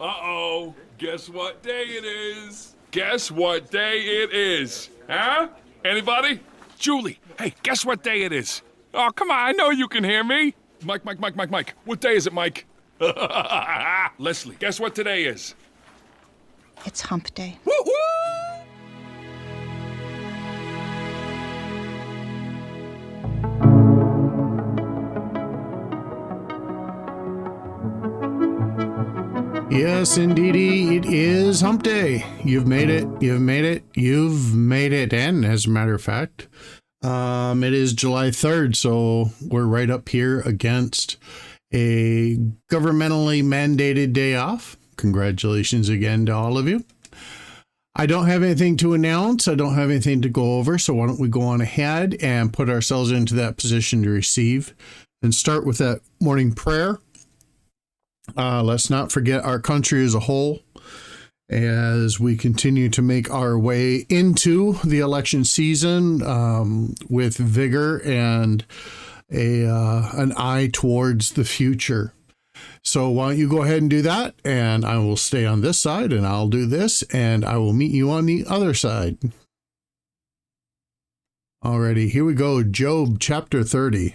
Uh-oh. Guess what day it is? Guess what day it is? Huh? Anybody? Julie, hey, guess what day it is? Oh, come on, I know you can hear me. Mike. What day is it, Mike? Leslie, guess what today is? It's hump day. Woo-hoo! Yes, indeedy, it is hump day. You've made it. And as a matter of fact, it is July 3rd, so we're right up here against a governmentally mandated day off. Congratulations again to all of you. I don't have anything to announce. I don't have anything to go over, so why don't we go on ahead and put ourselves into that position to receive and start with that morning prayer. Let's not forget our country as a whole as we continue to make our way into the election season with vigor and an eye towards the future. So why don't you go ahead and do that, and I will stay on this side, and I'll do this, and I will meet you on the other side. Alrighty, here we go. Job chapter 30.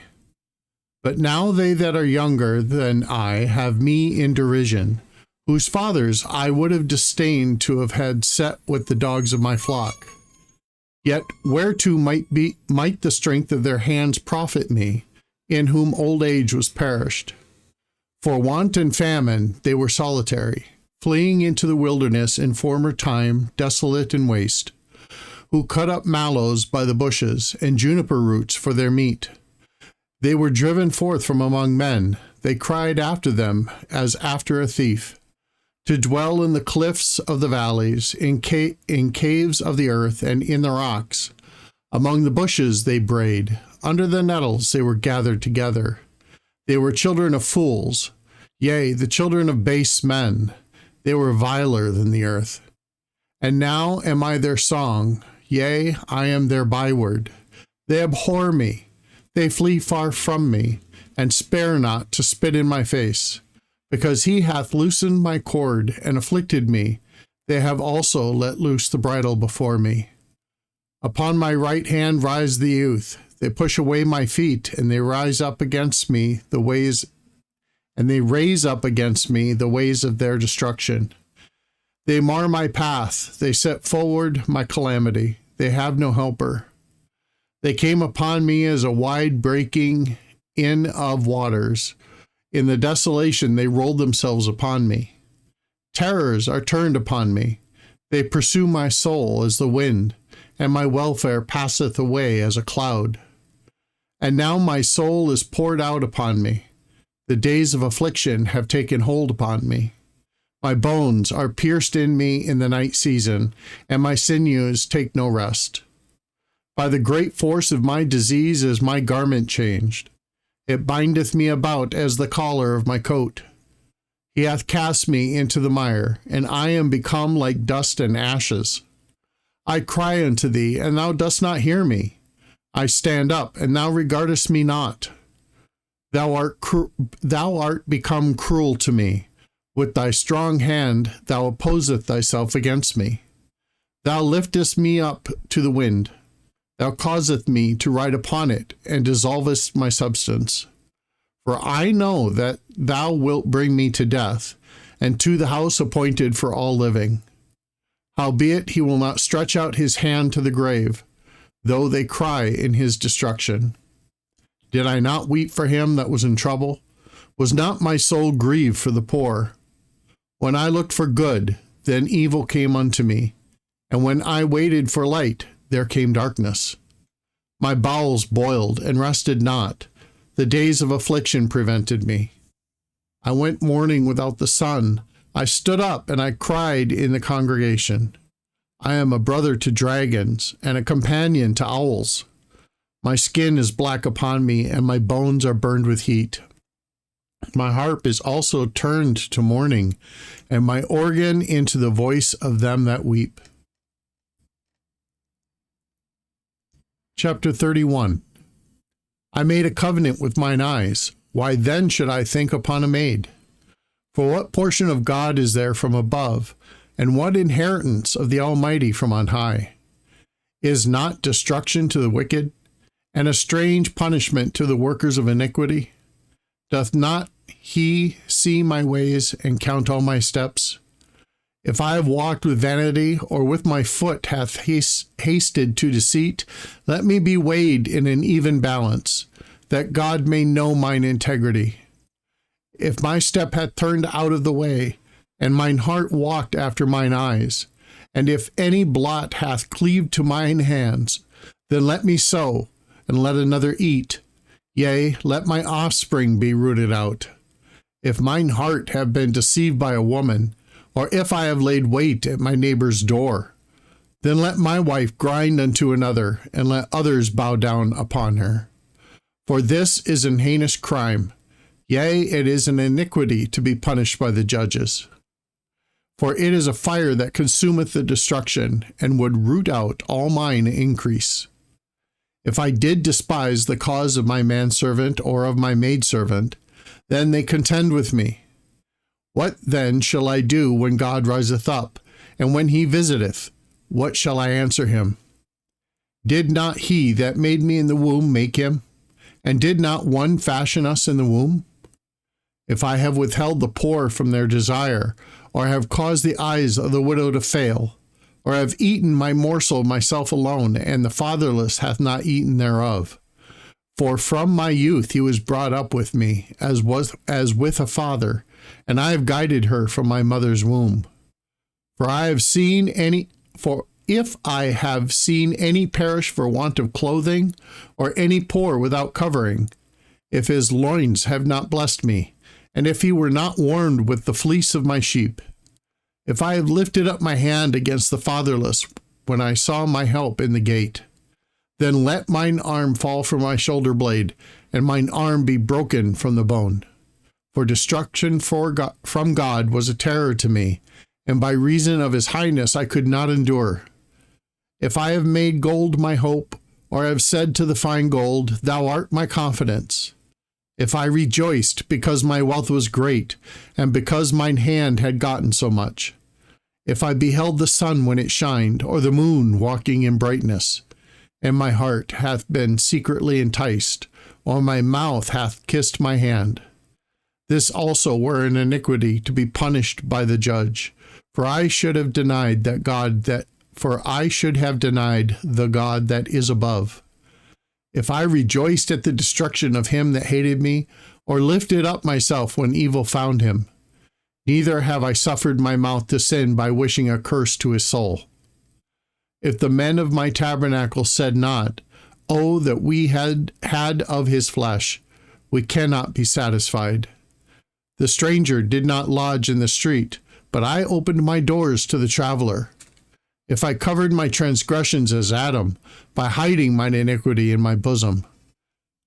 But now they that are younger than I have me in derision, whose fathers I would have disdained to have had set with the dogs of my flock. Yet whereto might the strength of their hands profit me, in whom old age was perished? For want and famine they were solitary, fleeing into the wilderness in former time, desolate and waste, who cut up mallows by the bushes, and juniper roots for their meat. They were driven forth from among men. They cried after them as after a thief, to dwell in the cliffs of the valleys, in caves of the earth, and in the rocks. Among the bushes they brayed. Under the nettles they were gathered together. They were children of fools, yea, the children of base men. They were viler than the earth. And now am I their song, yea, I am their byword. They abhor me. They flee far from me, and spare not to spit in my face. Because he hath loosened my cord and afflicted me, they have also let loose the bridle before me. Upon my right hand rise the youth. They push away my feet, and they rise up against me the ways, and they raise up against me the ways of their destruction. They mar my path. They set forward my calamity. They have no helper. They came upon me as a wide breaking in of waters. In the desolation they rolled themselves upon me. Terrors are turned upon me. They pursue my soul as the wind, and my welfare passeth away as a cloud. And now my soul is poured out upon me. The days of affliction have taken hold upon me. My bones are pierced in me in the night season, and my sinews take no rest. By the great force of my disease is my garment changed. It bindeth me about as the collar of my coat. He hath cast me into the mire, and I am become like dust and ashes. I cry unto thee, and thou dost not hear me. I stand up, and thou regardest me not. Thou art become cruel to me. With thy strong hand thou opposeth thyself against me. Thou liftest me up to the wind. Thou causeth me to ride upon it, and dissolvest my substance. For I know that thou wilt bring me to death, and to the house appointed for all living. Howbeit he will not stretch out his hand to the grave, though they cry in his destruction. Did I not weep for him that was in trouble? Was not my soul grieved for the poor? When I looked for good, then evil came unto me, and when I waited for light, there came darkness. My bowels boiled and rested not. The days of affliction prevented me. I went mourning without the sun. I stood up and I cried in the congregation. I am a brother to dragons and a companion to owls. My skin is black upon me, and my bones are burned with heat. My harp is also turned to mourning, and my organ into the voice of them that weep. Chapter 31. I made a covenant with mine eyes. Why then should I think upon a maid? For what portion of God is there from above, and what inheritance of the Almighty from on high? Is not destruction to the wicked, and a strange punishment to the workers of iniquity? Doth not he see my ways and count all my steps? If I have walked with vanity, or with my foot hath hasted to deceit, let me be weighed in an even balance, that God may know mine integrity. If my step hath turned out of the way, and mine heart walked after mine eyes, and if any blot hath cleaved to mine hands, then let me sow, and let another eat. Yea, let my offspring be rooted out. If mine heart have been deceived by a woman, or if I have laid wait at my neighbor's door, then let my wife grind unto another, and let others bow down upon her. For this is an heinous crime, yea, it is an iniquity to be punished by the judges. For it is a fire that consumeth the destruction, and would root out all mine increase. If I did despise the cause of my manservant or of my maidservant, then they contend with me. What then shall I do when God riseth up, and when he visiteth? What shall I answer him? Did not he that made me in the womb make him? And did not one fashion us in the womb? If I have withheld the poor from their desire, or have caused the eyes of the widow to fail, or have eaten my morsel myself alone, and the fatherless hath not eaten thereof. For from my youth he was brought up with me, as with a father, and I have guided her from my mother's womb. For if I have seen any perish for want of clothing, or any poor without covering, if his loins have not blessed me, and if he were not warmed with the fleece of my sheep, if I have lifted up my hand against the fatherless when I saw my help in the gate, then let mine arm fall from my shoulder blade, and mine arm be broken from the bone. For destruction from God was a terror to me, and by reason of his highness I could not endure. If I have made gold my hope, or have said to the fine gold, Thou art my confidence, if I rejoiced because my wealth was great, and because mine hand had gotten so much, if I beheld the sun when it shined, or the moon walking in brightness, and my heart hath been secretly enticed, or my mouth hath kissed my hand, this also were an iniquity to be punished by the judge, for I should have denied the God that is above. If I rejoiced at the destruction of him that hated me, or lifted up myself when evil found him, neither have I suffered my mouth to sin by wishing a curse to his soul. If the men of my tabernacle said not, Oh, that we had of his flesh, we cannot be satisfied. The stranger did not lodge in the street, but I opened my doors to the traveler. If I covered my transgressions as Adam, by hiding mine iniquity in my bosom,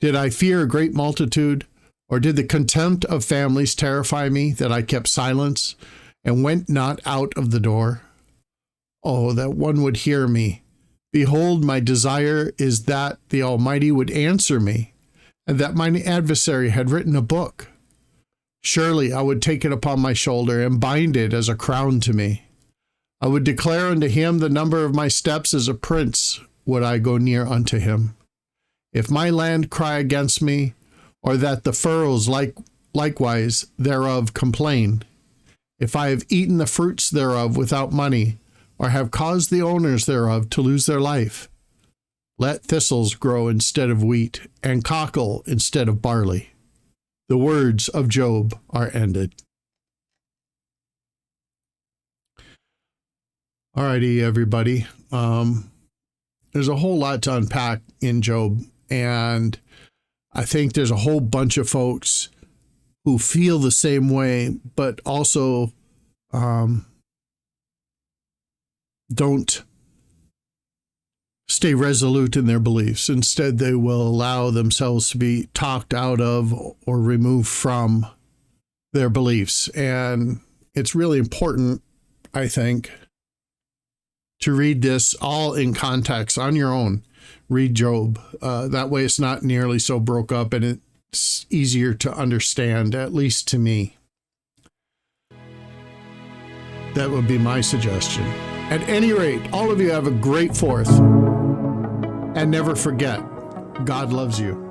did I fear a great multitude, or did the contempt of families terrify me, that I kept silence, and went not out of the door? Oh, that one would hear me. Behold, my desire is that the Almighty would answer me, and that mine adversary had written a book. Surely I would take it upon my shoulder, and bind it as a crown to me. I would declare unto him the number of my steps. As a prince would I go near unto him. If my land cry against me, or that the furrows likewise thereof complain, if I have eaten the fruits thereof without money, or have caused the owners thereof to lose their life, let thistles grow instead of wheat, and cockle instead of barley. The words of Job are ended. Alrighty, everybody. There's a whole lot to unpack in Job, and I think there's a whole bunch of folks who feel the same way, but also don't stay resolute in their beliefs. Instead, they will allow themselves to be talked out of or removed from their beliefs. And it's really important, I think, to read this all in context on your own. Read Job. That way it's not nearly so broke up, and it's easier to understand, at least to me. That would be my suggestion. At any rate, all of you have a great 4th. And never forget, God loves you.